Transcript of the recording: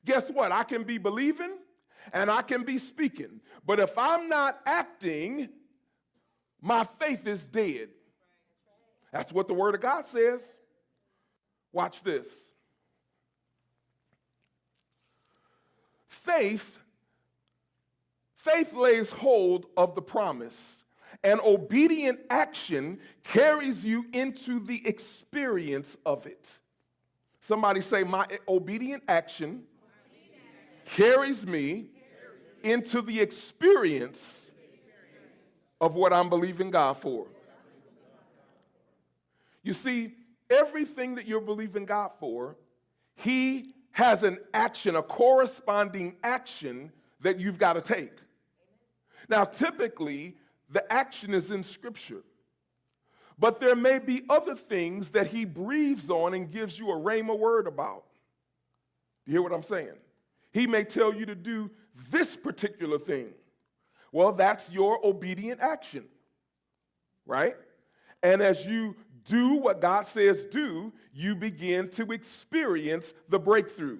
guess what? I can be believing and I can be speaking. But if I'm not acting, my faith is dead. That's what the Word of God says. Watch this. Faith lays hold of the promise, and obedient action carries you into the experience of it. Somebody say, my obedient action carries me into the experience of what I'm believing God for. You see, everything that you're believing God for, He has an action, a corresponding action that you've got to take. Now, typically, the action is in Scripture. But there may be other things that He breathes on and gives you a rhema word about. You hear what I'm saying? He may tell you to do this particular thing. Well, that's your obedient action, right? And as you do what God says do, you begin to experience the breakthrough.